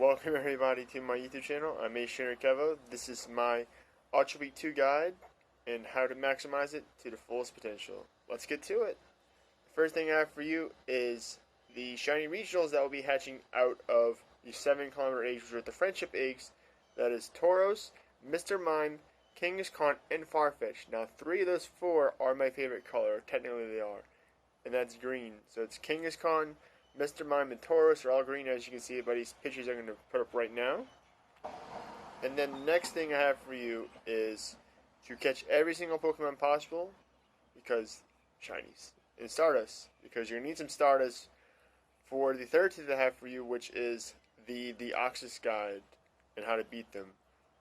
Welcome everybody to my YouTube channel. I'm Trainer Kevo. This is my Ultra Week 2 guide and how to maximize it to the fullest potential. Let's get to it. The first thing I have for you is the shiny regionals that will be hatching out of the 7-kilometer eggs, which are the friendship eggs. That is Tauros, Mr. Mime, Genghis Khan, and Farfetch. Now 3 of those 4 are my favorite color. Technically they are. And that's green. So it's Genghis Khan, Mr. Mime, and Tauros are all green, as you can see by these pictures I'm going to put up right now. And then the next thing I have for you is to catch every single Pokemon possible, because shinies, and Stardust, because you're going to need some Stardust for the third tip I have for you, which is the Deoxys guide and how to beat them.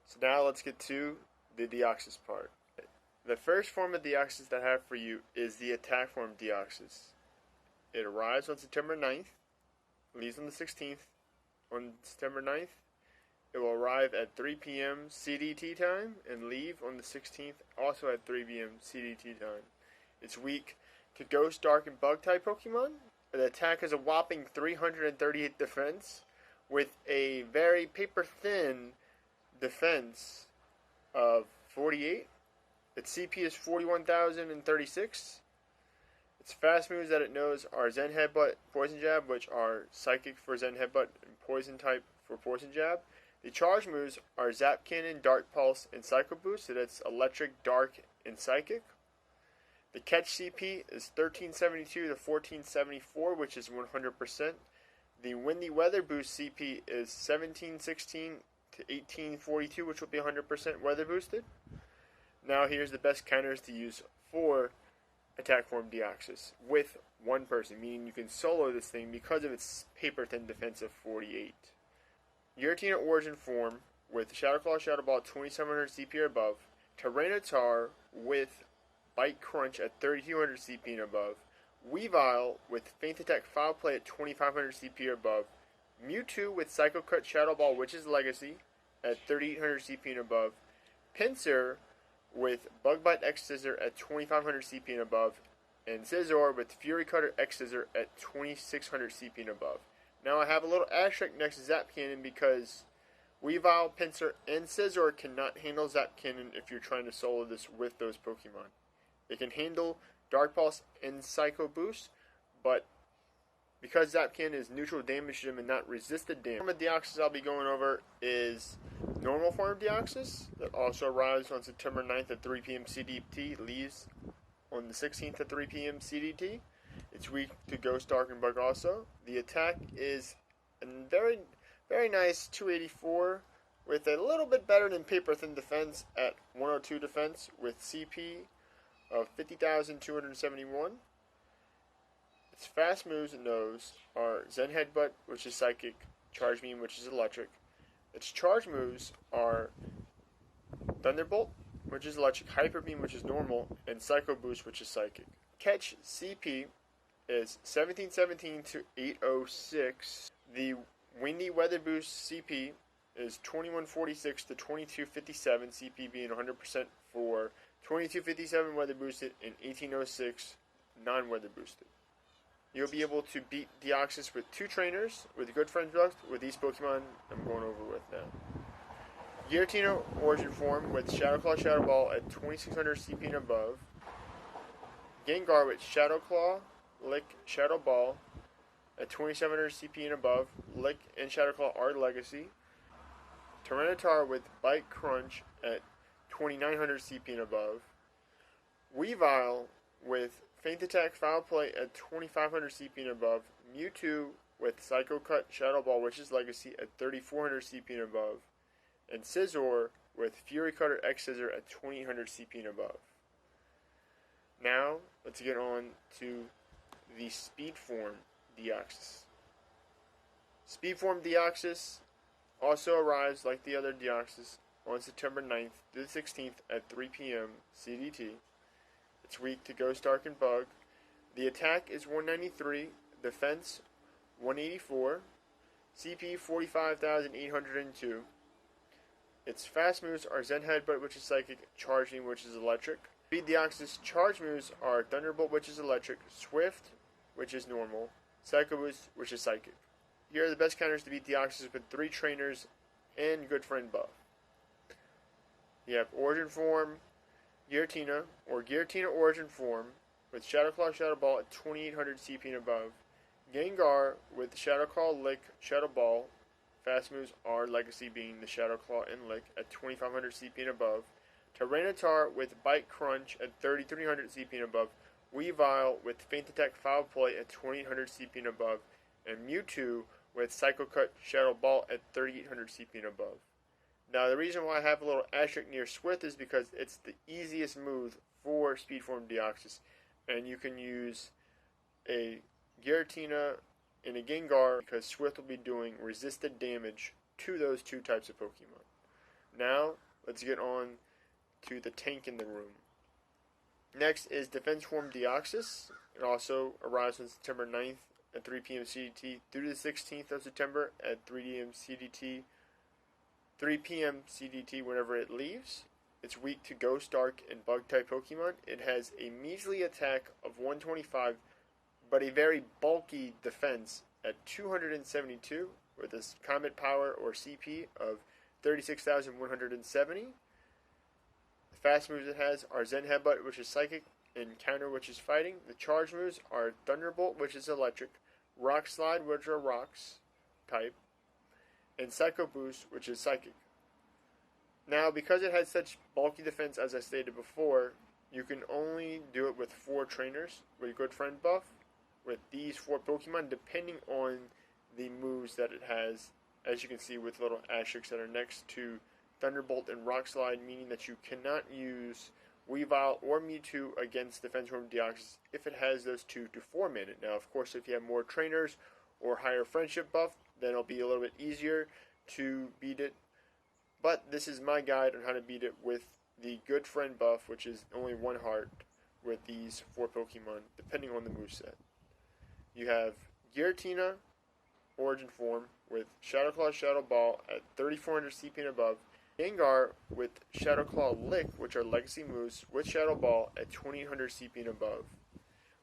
So now let's get to the Deoxys part. The first form of Deoxys that I have for you is the attack form Deoxys. It arrives on September 9th, leaves on the 16th. On September 9th, it will arrive at 3 p.m. CDT time and leave on the 16th, also at 3 p.m. CDT time. It's weak to Ghost, Dark, and Bug-type Pokemon. The attack has a whopping 338 defense, with a very paper-thin defense of 48. Its CP is 41,036. Its fast moves that it knows are Zen Headbutt, Poison Jab, which are Psychic for Zen Headbutt and Poison type for Poison Jab. The charge moves are Zap Cannon, Dark Pulse, and Psycho Boost, so that's Electric, Dark, and Psychic. The catch CP is 1372 to 1474, which is 100%. The Windy Weather Boost CP is 1716 to 1842, which will be 100% weather boosted. Now here's the best counters to use for attack form Deoxys with one person, meaning you can solo this thing because of its paper thin defense of 48. Giratina Origin form with Shadow Claw, Shadow Ball 2700 CP or above, Tyranitar with Bite Crunch at 3200 CP and above, Weavile with Feint Attack Foul Play at 2500 CP or above, Mewtwo with Psycho Cut Shadow Ball, which is Legacy, at 3800 CP and above, Pinsir with Bug Bite X Scissor at 2500 CP and above, and Scizor with Fury Cutter X Scissor at 2600 CP and above. Now I have a little asterisk next to Zap Cannon because Weavile, Pinsir, and Scizor cannot handle Zap Cannon if you're trying to solo this with those Pokemon. They can handle Dark Pulse and Psycho Boost, but because Zap Cannon is neutral damage to them and not resisted damage. The form of Deoxys I'll be going over is normal form of Deoxys that also arrives on September 9th at 3 p.m. CDT, leaves on the 16th at 3 p.m. CDT. It's weak to Ghost, Dark, and Bug also. The attack is a very, very nice 284 with a little bit better than paper thin defense at 102 defense with CP of 50,271. Its fast moves it knows are Zen Headbutt, which is Psychic, Charge Beam, which is Electric. Its charge moves are Thunderbolt, which is Electric, Hyper Beam, which is normal, and Psycho Boost, which is Psychic. Catch CP is 1717 to 806. The Windy Weather Boost CP is 2146 to 2257, CP being 100% for 2257 weather boosted and 1806 non-weather boosted. You'll be able to beat Deoxys with 2 trainers with good friends bucks with these Pokemon I'm going over with now. Giratina Origin form with Shadow Claw, Shadow Ball at 2600 CP and above. Gengar with Shadow Claw, Lick, Shadow Ball at 2700 CP and above. Lick and Shadow Claw are Legacy. Tyranitar with Bite Crunch at 2900 CP and above. Weavile with Feint Attack Foul Play at 2500 CP and above. Mewtwo with Psycho Cut Shadow Ball, which is Legacy, at 3400 CP and above. And Scizor with Fury Cutter X Scissor at 2800 CP and above. Now, let's get on to the Speed Form Deoxys. Speed Form Deoxys also arrives like the other Deoxys on September 9th to the 16th at 3 p.m. CDT. It's weak to Ghost, Dark, and Bug. The attack is 193, defense 184, CP 45,802. Its fast moves are Zen Headbutt, which is Psychic, Charge Beam, which is Electric. Speed Deoxys charge moves are Thunderbolt, which is Electric, Swift, which is normal, Psycho Boost, which is Psychic. here are the best counters to beat Deoxys with 3 trainers and Good Friend buff. You have Origin Form, Giratina, or Giratina Origin Form with Shadow Claw, Shadow Ball at 2800 CP and above. Gengar with Shadow Claw, Lick, Shadow Ball. Fast moves are Legacy being the Shadow Claw and Lick at 2500 CP and above. Tyranitar with Bite Crunch at 3300 CP and above. Weavile with Feint Attack, Foul Play at 2800 CP and above. And Mewtwo with Psycho Cut, Shadow Ball at 3800 CP and above. Now, the reason why I have a little asterisk near Swith is because it's the easiest move for Speed Form Deoxys. And you can use a Giratina and a Gengar because Swith will be doing resisted damage to those 2 types of Pokemon. Now, let's get on to the tank in the room. Next is Defense Form Deoxys. It also arrives on September 9th at 3 p.m. CDT through the 16th of September at 3 p.m. CDT whenever it leaves. It's weak to Ghost, Dark, and Bug-type Pokemon. It has a measly attack of 125, but a very bulky defense at 272, with a Comet Power or CP of 36,170. The fast moves it has are Zen Headbutt, which is Psychic, and Counter, which is Fighting. The charge moves are Thunderbolt, which is Electric, Rock Slide, which are Rocks type, and Psycho Boost, which is Psychic. Now, because it has such bulky defense, as I stated before, you can only do it with 4 trainers with Good Friend buff, with these 4 Pokemon, depending on the moves that it has, as you can see with little asterisks that are next to Thunderbolt and Rock Slide, meaning that you cannot use Weavile or Mewtwo against Defense Form Deoxys if it has those 2 to 4 minute. Now, of course, if you have more trainers or higher friendship buff, then it'll be a little bit easier to beat it. But this is my guide on how to beat it with the Good Friend buff, which is only 1 heart with these 4 Pokemon, depending on the moveset. You have Giratina Origin Form with Shadow Claw, Shadow Ball at 3400 CP and above. Gengar with Shadow Claw, Lick, which are Legacy moves, with Shadow Ball at 2800 CP and above.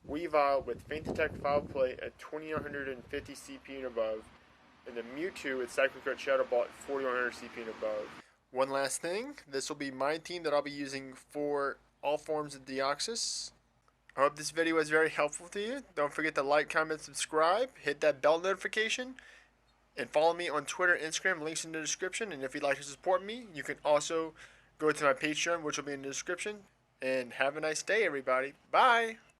Weavile with Feint Attack, Foul Play at 2950 CP and above. And the Mewtwo with Psycho Cut, Shadow Ball at 4100 CP and above. One last thing, this will be my team that I'll be using for all forms of Deoxys. I hope this video was very helpful to you. Don't forget to like, comment, subscribe, hit that bell notification, and follow me on Twitter and Instagram, links in the description. And if you'd like to support me, you can also go to my Patreon, which will be in the description. And have a nice day, everybody. Bye!